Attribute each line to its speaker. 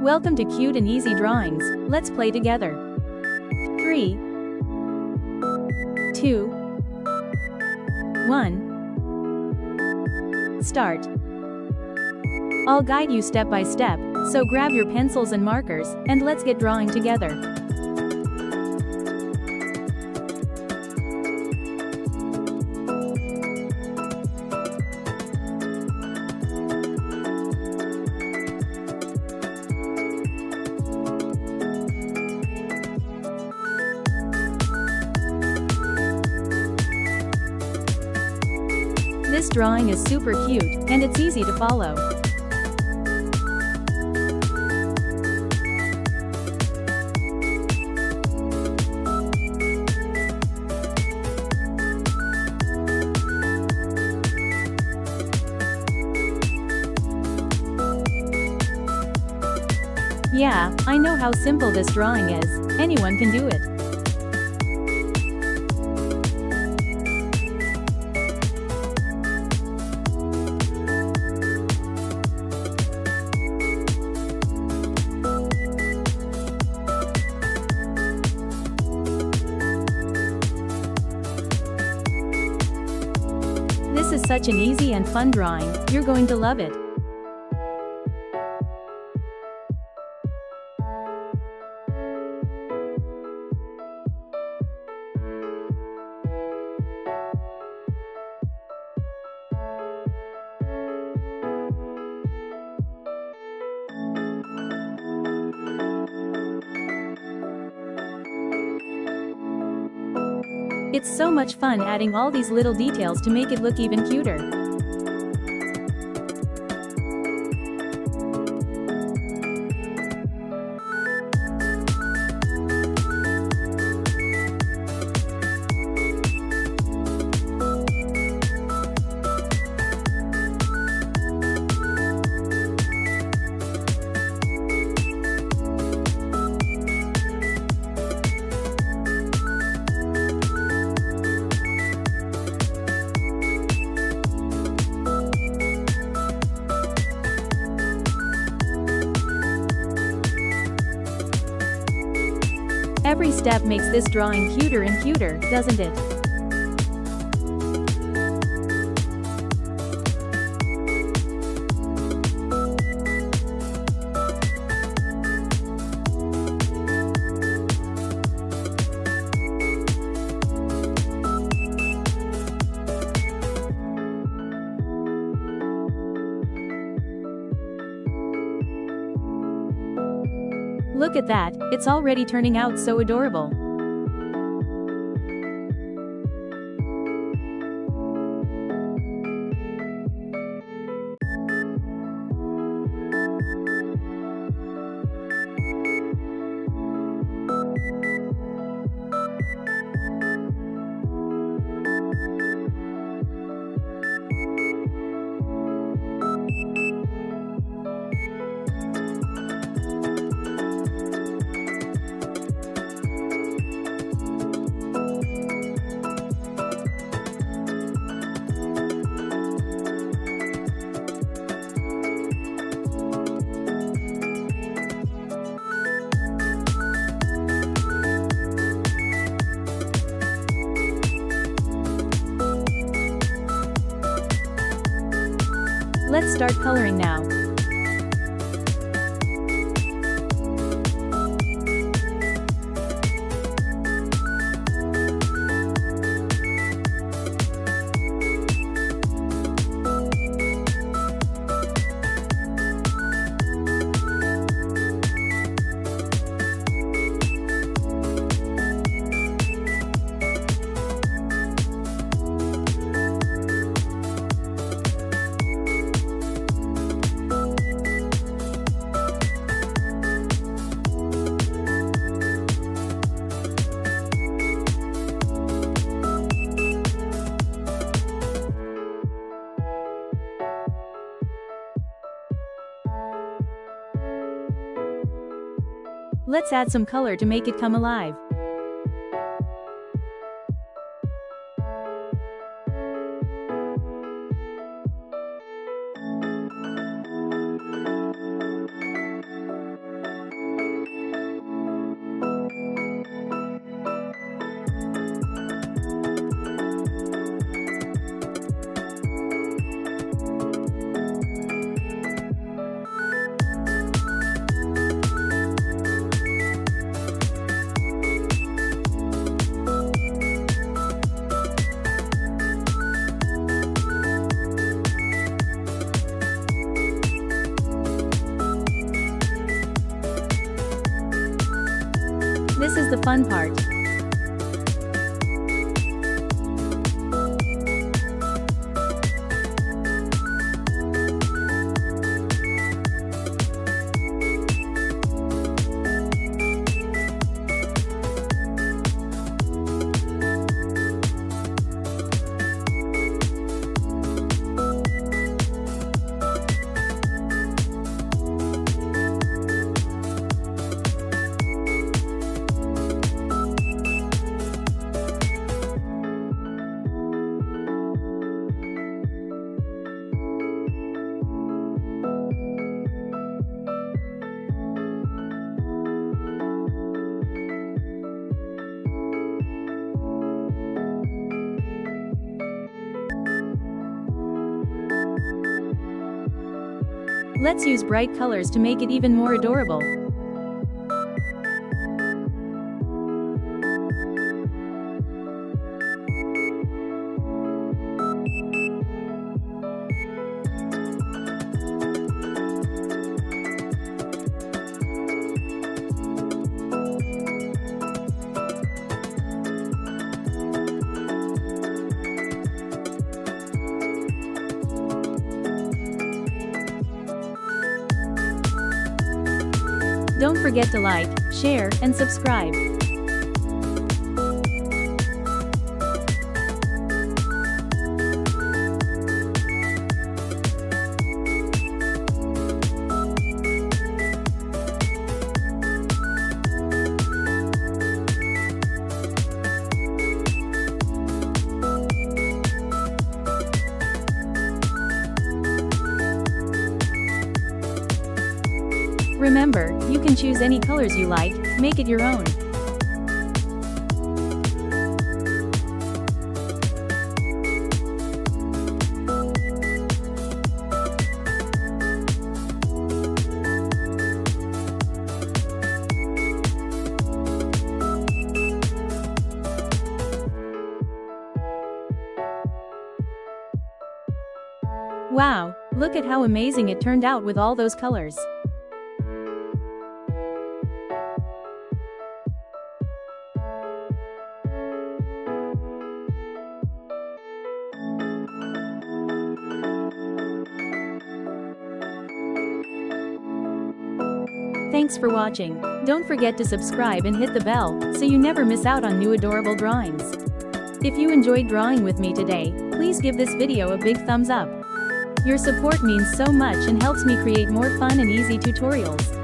Speaker 1: Welcome to Cute and Easy Drawings. Let's play together. 3, 2, 1. Start. I'll guide you step by step, so grab your pencils and markers, and let's get drawing together. This drawing is super cute, and it's easy to follow. Yeah, I know how simple this drawing is. Anyone can do it. This is such an easy and fun drawing, you're going to love it. It's so much fun adding all these little details to make it look even cuter. Every step makes this drawing cuter and cuter, doesn't it? Look at that, it's already turning out so adorable. Let's start coloring now. Let's add some color to make it come alive. This is the fun part. Let's use bright colors to make it even more adorable. Don't forget to like, share, and subscribe. Remember, you can choose any colors you like, make it your own. Wow, look at how amazing it turned out with all those colors. Thanks for watching. Don't forget to subscribe and hit the bell, so you never miss out on new adorable drawings. If you enjoyed drawing with me today, please give this video a big thumbs up. Your support means so much and helps me create more fun and easy tutorials.